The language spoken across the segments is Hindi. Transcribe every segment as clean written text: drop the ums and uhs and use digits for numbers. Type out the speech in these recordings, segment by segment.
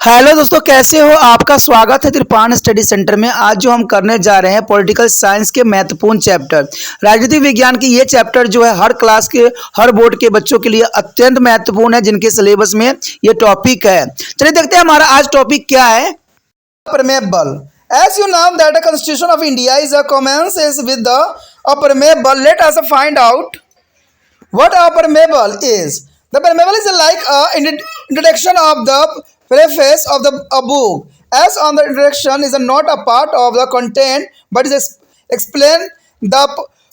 हेलो दोस्तों, कैसे हो? आपका स्वागत है त्रिपान स्टडी सेंटर में। आज जो हम करने जा रहे हैं पॉलिटिकल साइंस के महत्वपूर्ण चैप्टर राजनीतिक विज्ञान की ये चैप्टर जो है हर क्लास के हर बोर्ड के बच्चों के लिए अत्यंत महत्वपूर्ण है, जिनके सिलेबस में ये टॉपिक है। चलिए देखते हैं हमारा आज टॉपिक क्या है। Permeable. As you know that the Constitution of India is a commences with the permeable. Let us find out what a permeable is. The permeable is like a introduction of the preface of the a book. As on the introduction is not a part of the content, but is explain the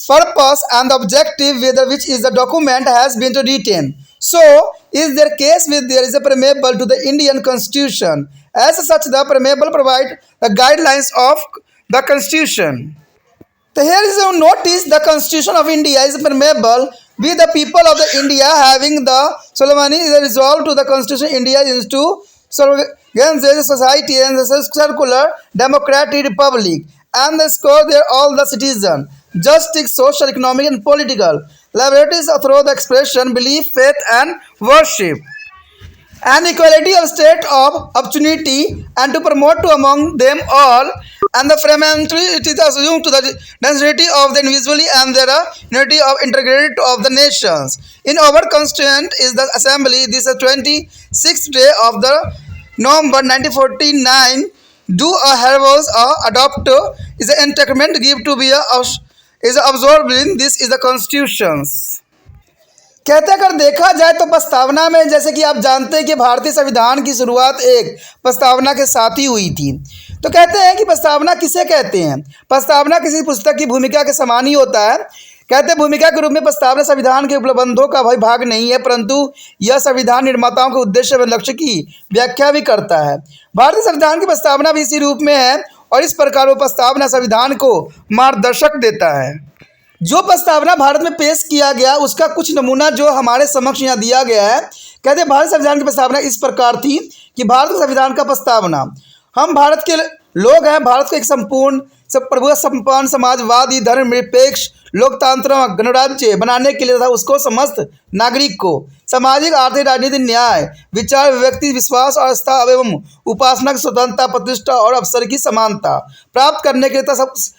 purpose and the objective with which is the document has been written. So, is there case with there is a permeable to the Indian Constitution. As such, the permeable provide the guidelines of the Constitution. So here is a notice: the Constitution of India is permeable. We the people of the India having the Solomoni is a resolve to the Constitution India is to the society and the circular democratic republic and the score there all the citizen justice social economic and political liberties through the expression belief faith and worship and equality of state of opportunity and to promote to among them all and the fragmentary it is assumed to the density of the individually and their unity of integrity of the nations. In our constituent is the assembly this is 26th day of the November 1949 do a herballs adopt is the integument give to be a is absorbed in this is the constitutions. कहते अगर देखा जाए तो प्रस्तावना में जैसे कि आप जानते हैं कि भारतीय संविधान की शुरुआत एक प्रस्तावना के साथ ही हुई थी। तो कहते हैं कि प्रस्तावना किसे कहते हैं? प्रस्तावना किसी पुस्तक की भूमिका के समान ही होता है। कहते हैं भूमिका के रूप में प्रस्तावना संविधान के उपबंधों का भाग नहीं है, परंतु यह संविधान निर्माताओं के उद्देश्य व लक्ष्य की व्याख्या भी करता है। भारतीय संविधान की प्रस्तावना भी इसी रूप में है और इस प्रकार वो प्रस्तावना संविधान को मार्गदर्शक देता है। जो प्रस्तावना भारत में पेश किया गया उसका कुछ नमूना जो हमारे समक्ष यहाँ दिया गया है। कहते हैं भारत संविधान की प्रस्तावना इस प्रकार थी कि भारत के संविधान का प्रस्तावना हम भारत के लोग हैं, भारत को एक संपूर्ण प्रभुत्व संपन्न समाजवादी धर्मनिरपेक्ष लोकतांत्रिक गणराज्य बनाने के लिए तथा उसको समस्त नागरिक को सामाजिक आर्थिक राजनीतिक न्याय विचार व्यक्ति विश्वास और आस्था एवं उपासना की स्वतंत्रता प्रतिष्ठा और अवसर की समानता प्राप्त करने के लिए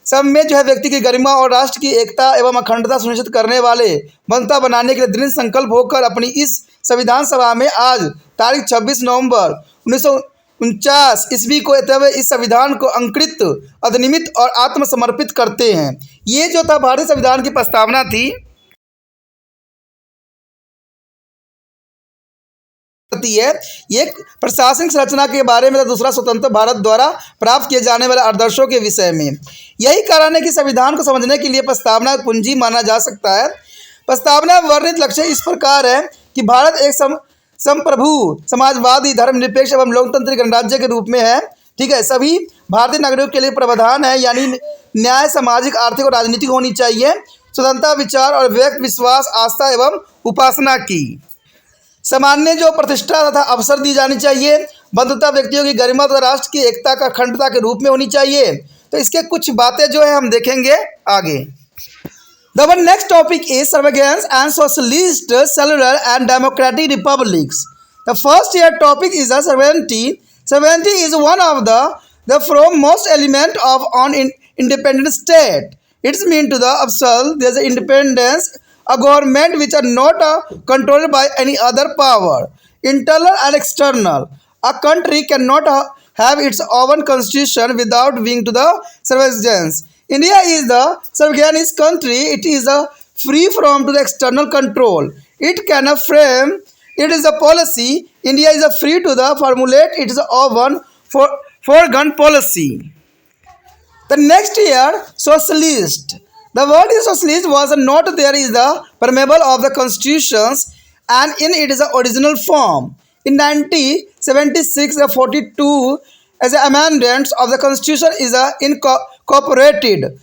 सब में जो है व्यक्ति की गरिमा और राष्ट्र की एकता एवं अखंडता सुनिश्चित करने वाले बनता बनाने के लिए दृढ़ संकल्प होकर अपनी इस संविधान सभा में आज तारीख 26 नवंबर 1949 ईस्वी को इस संविधान को अंकित अधिनियमित और आत्मसमर्पित करते हैं। ये जो था भारतीय संविधान की प्रस्तावना थी। है एक प्रशासनिक संरचना के बारे में दूसरा स्वतंत्र भारत द्वारा प्राप्त किए जाने वाले आदर्शों के विषय में। यही कारण है कि संविधान को समझने के लिए प्रस्तावना कुंजी माना जा सकता है। प्रस्तावना वर्णित लक्ष्य इस प्रकार है कि भारत एक संप्रभु समाजवादी धर्मनिरपेक्ष एवं लोकतांत्रिक गणराज्य के रूप में है। ठीक है, सभी भारतीय नागरिकों के लिए प्रावधान है, यानी न्याय सामाजिक आर्थिक और राजनीतिक होनी चाहिए, स्वतंत्रता विचार और व्यक्त विश्वास आस्था एवं उपासना की सामान्य जो प्रतिष्ठा तथा अवसर दी जानी चाहिए, बंधुता व्यक्तियों की गरिमा तथा राष्ट्र की एकता का अखंडता के रूप में होनी चाहिए। तो इसके कुछ बातें जो है हम देखेंगे आगे। The next topic is surveillance and socialist, secular and democratic republics. The first here topic is the sovereignty. Sovereignty is one of the foremost element of an independent state. It's mean to the absolute there's an independence, a government which are not controlled by any other power, internal and external. A country cannot have its own constitution without being to the surveillance. India is the sovereign country. It is free from to the external control. It can frame. It is a policy. India is free to the formulate its own foreign policy. The next year, socialist. The word is socialist was not there is the permeable of the constitutions and in it is the original form. In 1976, the 42 as amendments of the constitution is incorporated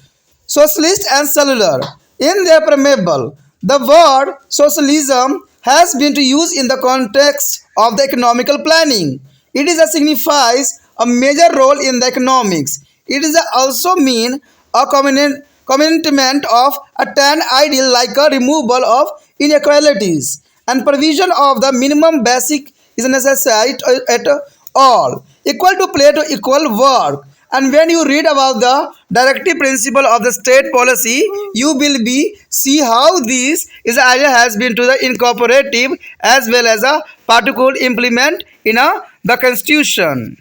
socialist and secular in their permeable. The word socialism has been used in the context of the economical planning. It is signifies a major role in the economics. It is also mean a commitment of attain ideal like a removal of inequalities and provision of the minimum basic is necessary at all, equal to play to equal work. And when you read about the directive principle of the state policy, you will be see how this is idea has been to the incorporative as well as a particular implement in the constitution.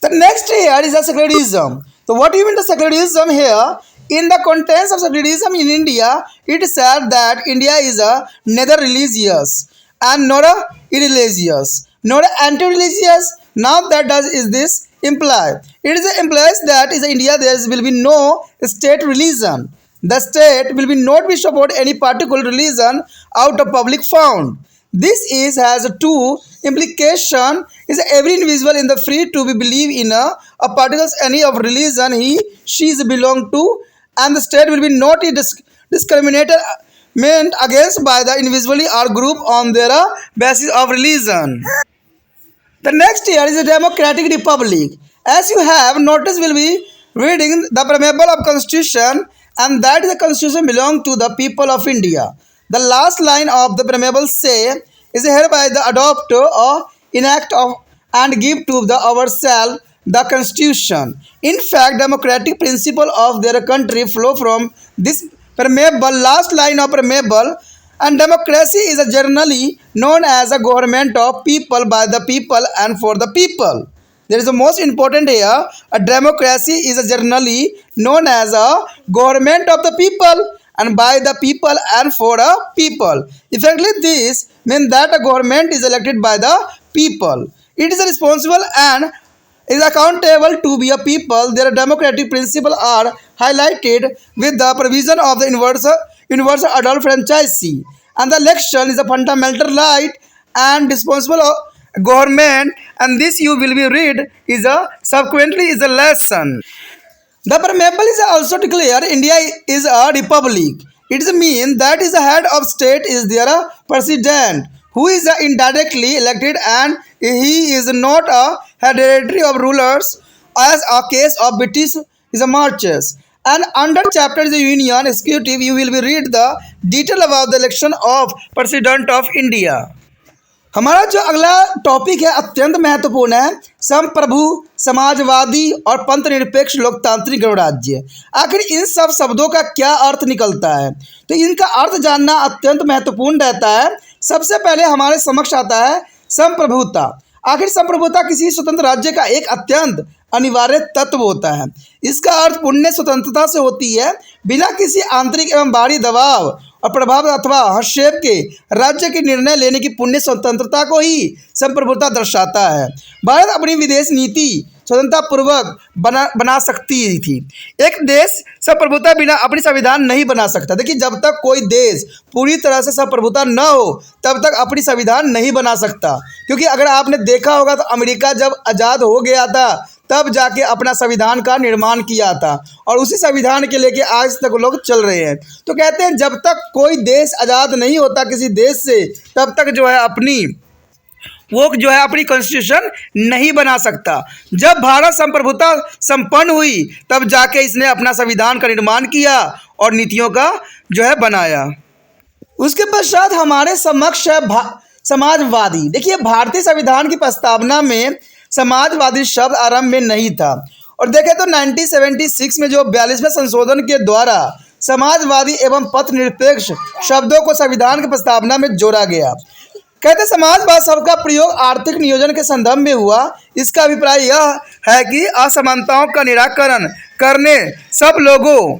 The next here is a secularism. So what do you mean the secularism here? In the contents of secularism in India, it said that India is a neither religious and nor a irreligious, nor anti-religious. Now that does is this imply? It is implies that in India there will be no state religion. The state will be not be support any particular religion out of public found. This is has two implication is every individual in the free to be believe in a particular any of religion he she is belong to, and the state will be not discriminated meant against by the individually or group on their basis of religion. The next here is a democratic republic. As you have noticed, we'll be reading the preamble of constitution, and that the constitution belong to the people of India. The last line of the preamble say is hereby the adopt or enact of and give to the ourselves the constitution. In fact, democratic principle of their country flow from this preamble, last line of preamble, and democracy is generally known as a government of people by the people and for the people. There is the most important here. A democracy is generally known as a government of the people and by the people and for a people. Effectively, this means that a government is elected by the people. It is responsible and is accountable to be a people. Their democratic principles are highlighted with the provision of the universal adult franchise, and the election is a fundamental right and responsible of government, and this you will be read is a subsequently is a lesson. The preamble is also declare India is a republic. It means that is the head of state is their president who is indirectly elected, and he is not a hereditary of rulers as a case of British is a marches. And under chapter is the union executive you will be read the detail about the election of president of India. हमारा जो अगला टॉपिक है अत्यंत महत्वपूर्ण है, संप्रभु, समाजवादी और पंथ निरपेक्ष लोकतांत्रिक गणराज्य। आखिर इन सब शब्दों का क्या अर्थ निकलता है, तो इनका अर्थ जानना अत्यंत महत्वपूर्ण रहता है। सबसे पहले हमारे समक्ष आता है संप्रभुता। आखिर संप्रभुता किसी स्वतंत्र राज्य का एक अत्यंत अनिवार्य तत्व होता है। इसका अर्थ पुण्य स्वतंत्रता से होती है, बिना किसी आंतरिक एवं बाहरी दबाव और प्रभाव अथवा हस्तक्षेप के राज्य के निर्णय लेने की पुण्य स्वतंत्रता को ही संप्रभुता दर्शाता है। भारत अपनी विदेश नीति स्वतंत्रता पूर्वक बना सकती थी। एक देश संप्रभुता बिना अपनी संविधान नहीं बना सकता। देखिए, जब तक कोई देश पूरी तरह से संप्रभुता न हो तब तक अपनी संविधान नहीं बना सकता, क्योंकि अगर आपने देखा होगा तो अमेरिका जब आज़ाद हो गया था तब जाके अपना संविधान का निर्माण किया था और उसी संविधान के लेके आज तक लोग चल रहे हैं। तो कहते हैं जब तक कोई देश आज़ाद नहीं होता किसी देश से तब तक जो है अपनी कॉन्स्टिट्यूशन नहीं बना सकता। जब भारत संप्रभुता संपन्न हुई तब जाके इसने अपना संविधान का निर्माण किया और नीतियों का जो है बनाया। उसके पश्चात हमारे समक्ष है समाजवादी। देखिए, भारतीय संविधान की प्रस्तावना में समाजवादी शब्द आरंभ में नहीं था, और देखें तो 1976 में जो 42वें संशोधन के द्वारा समाजवादी एवं पथ निरपेक्ष शब्दों को संविधान की प्रस्तावना में जोड़ा गया। कहते समाजवाद शब्द का प्रयोग आर्थिक नियोजन के संदर्भ में हुआ। इसका अभिप्राय यह है कि असमानताओं का निराकरण करने, सब लोगों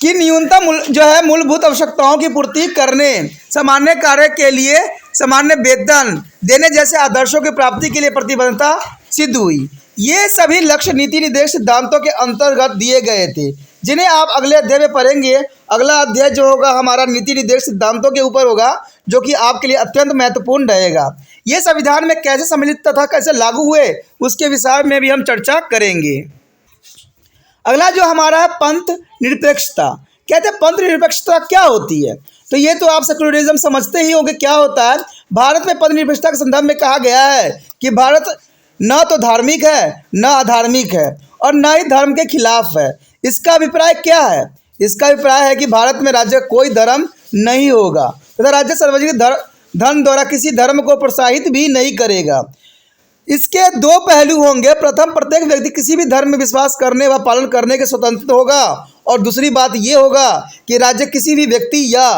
की न्यूनतम जो है मूलभूत आवश्यकताओं की पूर्ति करने, सामान्य कार्य के लिए सामान्य वेतन देने जैसे आदर्शों की प्राप्ति के लिए प्रतिबद्धता सिद्ध हुई। ये सभी लक्ष्य नीति निर्देश सिद्धांतों के अंतर्गत दिए गए थे, जिन्हें आप अगले अध्याय में पढ़ेंगे। अगला अध्याय जो होगा हमारा नीति निर्देश सिद्धांतों के ऊपर होगा, जो कि आपके लिए अत्यंत महत्वपूर्ण रहेगा। ये संविधान में कैसे सम्मिलित तथा कैसे लागू हुए उसके विषय में भी हम चर्चा करेंगे। अगला जो हमारा है पंथ निरपेक्षता। कहते हैं पंथ निरपेक्षता क्या होती है, तो ये तो आप सेक्युलरिज्म समझते ही होंगे क्या होता है। भारत में पंथ निरपेक्षता के संदर्भ में कहा गया है कि भारत न तो धार्मिक है न अधार्मिक है और न ही धर्म के खिलाफ है। इसका अभिप्राय क्या है? इसका अभिप्राय है कि भारत में राज्य कोई धर्म नहीं होगा तथा राज्य सार्वजनिक धन द्वारा किसी धर्म को प्रोत्साहित भी नहीं करेगा। इसके दो पहलू होंगे। प्रथम, प्रत्येक व्यक्ति किसी भी धर्म में विश्वास करने व पालन करने के स्वतंत्र होगा, और दूसरी बात ये होगा कि राज्य किसी भी व्यक्ति या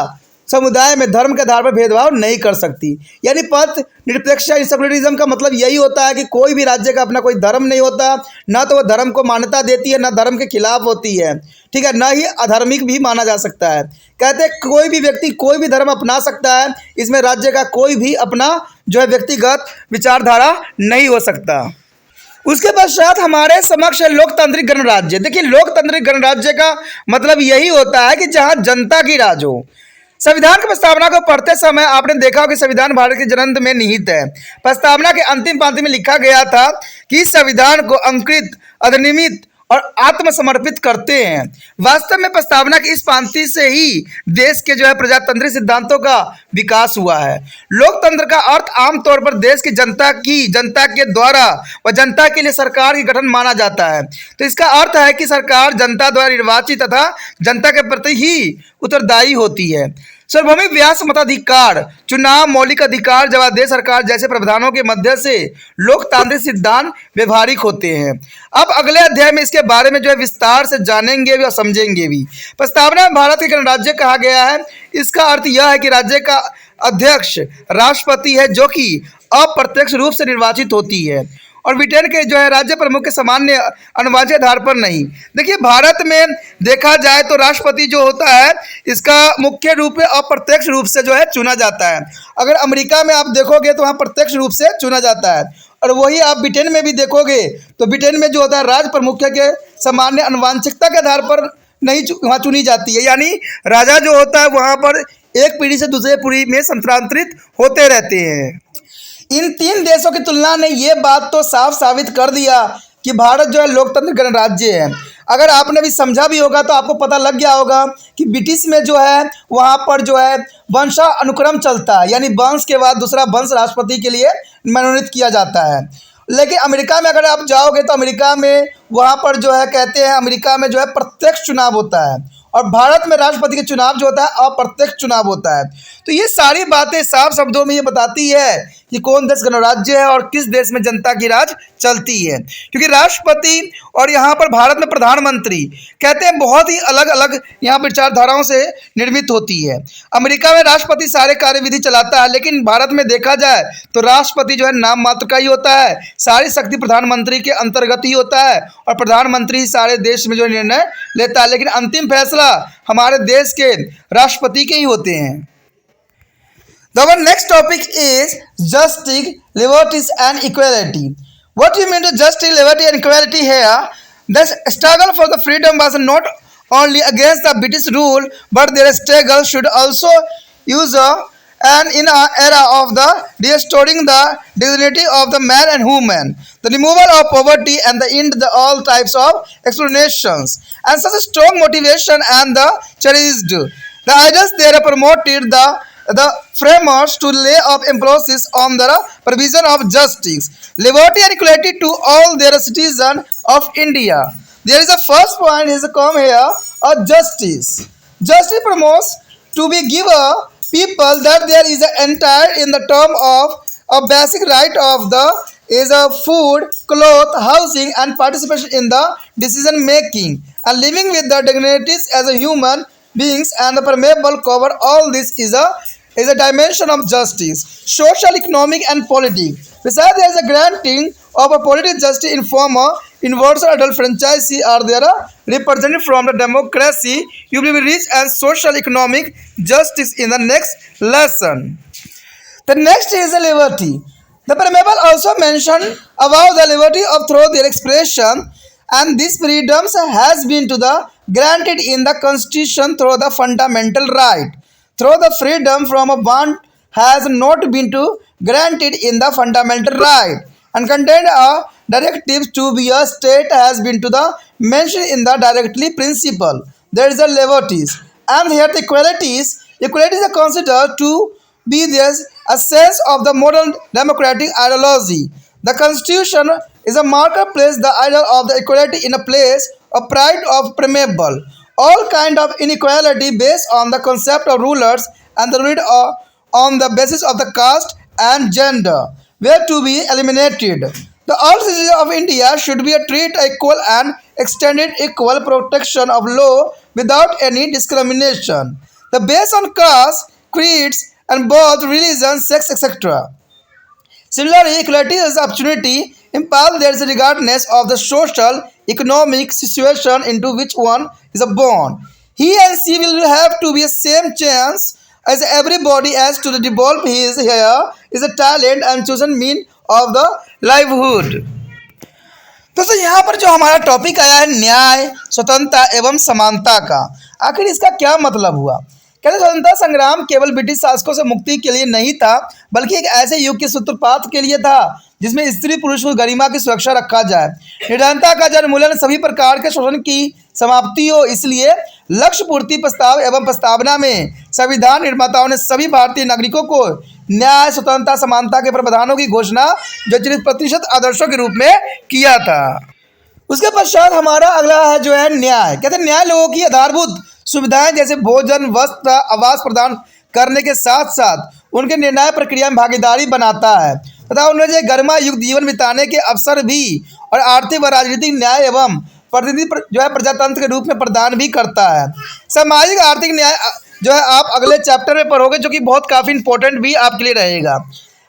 समुदाय में धर्म के आधार पर भेदभाव नहीं कर सकती। यानी पथ निरपेक्ष या सेकुलरिज्म का मतलब यही होता है कि कोई भी राज्य का अपना कोई धर्म नहीं होता, ना तो वह धर्म को मान्यता देती है, ना धर्म के खिलाफ होती है, ठीक है, ना ही अधार्मिक भी माना जा सकता है। कहते हैं कोई भी व्यक्ति कोई भी धर्म अपना सकता है, इसमें राज्य का कोई भी अपना जो है व्यक्तिगत विचारधारा नहीं हो सकता। उसके पश्चात हमारे समक्ष है लोकतांत्रिक गणराज्य। देखिए, लोकतांत्रिक गणराज्य का मतलब यही होता है कि जहां जनता की राज हो। संविधान की प्रस्तावना को पढ़ते समय आपने देखा हो कि संविधान भारत के जनहित में निहित है। प्रस्तावना के अंतिम पंक्ति में लिखा गया था कि संविधान को अंकित, अधिनियमित और आत्मसमर्पित करते हैं। वास्तव में प्रस्तावना की इस पंक्ति से ही देश के जो है प्रजातांत्रिक सिद्धांतों का विकास हुआ है। लोकतंत्र का अर्थ आमतौर पर देश की जनता के द्वारा व जनता के लिए सरकार की गठन माना जाता है। तो इसका अर्थ है कि सरकार जनता द्वारा निर्वाचित तथा जनता के प्रति ही उत्तरदायी होती है। सार्वभौमिक व्यास मताधिकार, चुनाव, मौलिक अधिकार, जवाबदेह सरकार जैसे प्रावधानों के मध्य से लोकतांत्रिक सिद्धांत व्यवहारिक होते हैं। अब अगले अध्याय में इसके बारे में जो है विस्तार से जानेंगे भी और समझेंगे भी। प्रस्तावना में भारत के गणराज्य कहा गया है। इसका अर्थ यह है कि राज्य का अध्यक्ष राष्ट्रपति है, जो कि अप्रत्यक्ष रूप से निर्वाचित होती है, और ब्रिटेन के जो है राज्य प्रमुख के सामान्य अनुवांशिक आधार पर नहीं। देखिए, भारत में देखा जाए तो राष्ट्रपति जो होता है इसका मुख्य रूप में अप्रत्यक्ष रूप से जो है चुना जाता है। अगर अमेरिका में आप देखोगे तो वहाँ प्रत्यक्ष रूप से चुना जाता है, और वही आप ब्रिटेन में भी देखोगे तो ब्रिटेन में जो होता है राज्य प्रमुख के सामान्य अनुवांशिकता के आधार पर नहीं वहाँ चुनी जाती है। यानी राजा जो होता है वहाँ पर एक पीढ़ी से दूसरे पीढ़ी में स्थानांतरित होते रहते हैं। इन तीन देशों की तुलना ने ये बात तो साफ साबित कर दिया कि भारत जो है लोकतंत्र गणराज्य है। अगर आपने भी समझा भी होगा तो आपको पता लग गया होगा कि ब्रिटिश में जो है वहाँ पर जो है वंशानुक्रम चलता है, यानी वंश के बाद दूसरा वंश राष्ट्रपति के लिए मनोनीत किया जाता है। लेकिन अमेरिका में अगर आप जाओगे तो अमेरिका में वहाँ पर जो है कहते हैं अमेरिका में जो है प्रत्यक्ष चुनाव होता है, और भारत में राष्ट्रपति के चुनाव जो होता है अप्रत्यक्ष चुनाव होता है। तो ये सारी बातें साफ शब्दों में ये बताती है कि कौन देश गणराज्य है और किस देश में जनता की राज चलती है। क्योंकि राष्ट्रपति और यहाँ पर भारत में प्रधानमंत्री कहते हैं बहुत ही अलग अलग यहाँ विचारधाराओं से निर्मित होती है। अमेरिका में राष्ट्रपति सारे कार्यविधि चलाता है, लेकिन भारत में देखा जाए तो राष्ट्रपति जो है नाम मात्र का ही होता है, सारी शक्ति प्रधानमंत्री के अंतर्गत ही होता है, और प्रधानमंत्री सारे देश में जो निर्णय लेता है, लेकिन अंतिम फैसला हमारे देश के राष्ट्रपति के ही होते हैं। Our next topic is justice, liberties and equality. What do you mean to justice, liberty and equality here? The struggle for the freedom was not only against the British rule, but their struggle should also use and in an era of the restoring the dignity of the man and woman, the removal of poverty and the end of all types of explanations, and such a strong motivation and the cherished. The ideals there promoted the framers to lay up emphasis on the provision of justice, liberty and equality to all their citizens of India. There is a first point is come here, a justice. Justice promotes to be given people that there is an entire in the term of a basic right of the is a food, cloth, housing and participation in the decision making and living with the dignities as a human beings and the permeable cover all this is a dimension of justice, social, economic and politics. Besides, there is a granting of a political justice in form of universal adult franchise are there represented from the democracy. You will reach and social economic justice in the next lesson. The next is the liberty. The permeable also mentioned about the liberty of through their expression, and these freedoms has been to the granted in the constitution through the fundamental right. Through the freedom from a bond has not been to granted in the fundamental right, and contained a directive to be a state has been to the mentioned in the directly principle. There is a liberties, and here the equalities. Equalities are considered to be this a sense of the modern democratic ideology. The constitution is a marker place the idol of the equality in a place of pride of permeable. All kind of inequality based on the concept of rulers and the ruled on the basis of the caste and gender. were to be eliminated. The all citizens of India should be treated equal and extended equal protection of law without any discrimination. The based on caste, creeds, and both religion, sex, etc. Similarly, equality is opportunity impels there regardless of the social, economic situation into which one is born. He and she will have to be a same chance as everybody as to develop his hair is a talent and chosen mean of the livelihood. दोस्तों यहाँ पर जो हमारा टॉपिक आया है न्याय, स्वतंत्रता एवं समानता का, आखिर इसका क्या मतलब हुआ। कहते स्वतंत्रता संग्राम केवल ब्रिटिश शासकों से मुक्ति के लिए नहीं था, बल्कि एक ऐसे युग के सूत्रपात के लिए था जिसमें स्त्री पुरुष को गरिमा की सुरक्षा रखा जाए, निर्धनता का जन्मूलन, सभी प्रकार के शोषण की समाप्ति हो। इसलिए लक्ष्य पूर्ति प्रस्ताव एवं प्रस्तावना में संविधान निर्माताओं ने सभी भारतीय नागरिकों को न्याय, स्वतंत्रता, समानता के प्रावधानों की घोषणा जो 40% आदर्शों के रूप में किया था। उसके पश्चात हमारा अगला है जो है न्याय। कहते हैं न्याय लोगों की आधारभूत सुविधाएं जैसे भोजन, वस्त्र, आवास प्रदान करने के साथ साथ उनके निर्णय प्रक्रिया में भागीदारी बनाता है तथा उन्हें जो गरिमा युक्त जीवन बिताने के अवसर भी और आर्थिक व राजनीतिक न्याय एवं प्रतिनिधि जो है प्रजातंत्र के रूप में प्रदान भी करता है। सामाजिक आर्थिक न्याय जो है आप अगले चैप्टर में पढ़ोगे, जो कि बहुत काफ़ी इंपॉर्टेंट भी आपके लिए रहेगा।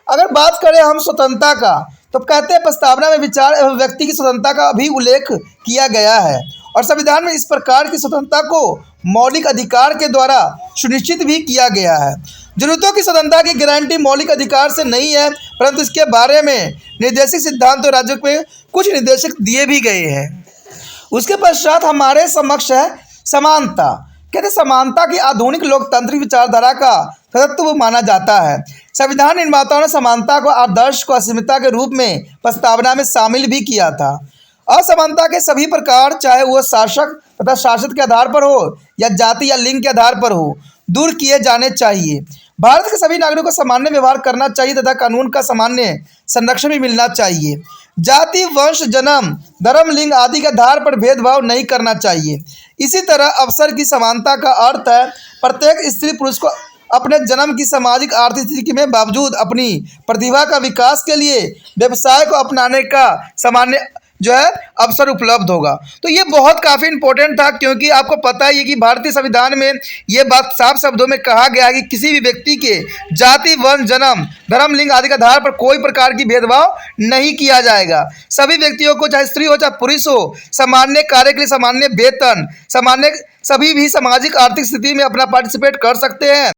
अगर बात करें हम स्वतंत्रता का, तो कहते हैं प्रस्तावना में विचार एवं व्यक्ति की स्वतंत्रता का भी उल्लेख किया गया है और संविधान में इस प्रकार की स्वतंत्रता को मौलिक अधिकार के द्वारा सुनिश्चित भी किया गया है। जरूरतों की स्वतंत्रता की गारंटी मौलिक अधिकार से नहीं है, परंतु इसके बारे में निर्देशिक सिद्धांत और राज्यों में कुछ निर्देशक दिए भी गए हैं। उसके पश्चात हमारे समक्ष है समानता। कहते समानता की आधुनिक लोकतांत्रिक विचारधारा का तत्व माना जाता है। संविधान निर्माताओं ने समानता को आदर्श को असीमितता के रूप में प्रस्तावना में शामिल भी किया था। असमानता के सभी प्रकार, चाहे वह शासक तथा शासित के आधार पर हो या जाति या लिंग के आधार पर हो, दूर किए जाने चाहिए। भारत के सभी नागरिकों को सामान्य व्यवहार करना चाहिए तथा कानून का सामान्य संरक्षण भी मिलना चाहिए। जाति, वंश, जन्म, धर्म, लिंग आदि के आधार पर भेदभाव नहीं करना चाहिए। इसी तरह अवसर की समानता का अर्थ है प्रत्येक स्त्री पुरुष को अपने जन्म की सामाजिक आर्थिक स्थिति में बावजूद अपनी प्रतिभा का विकास के लिए व्यवसाय को अपनाने का सामान्य जो है अवसर उपलब्ध होगा। तो ये बहुत काफ़ी इंपॉर्टेंट था, क्योंकि आपको पता ही है कि भारतीय संविधान में ये बात साफ शब्दों में कहा गया है कि किसी भी व्यक्ति के जाति, वंश, जन्म, धर्म, लिंग आदि के आधार पर कोई प्रकार की भेदभाव नहीं किया जाएगा। सभी व्यक्तियों को, चाहे स्त्री हो चाहे पुरुष हो, सामान्य कार्य के लिए सामान्य वेतन, सामान्य सभी भी सामाजिक आर्थिक स्थिति में अपना पार्टिसिपेट कर सकते हैं।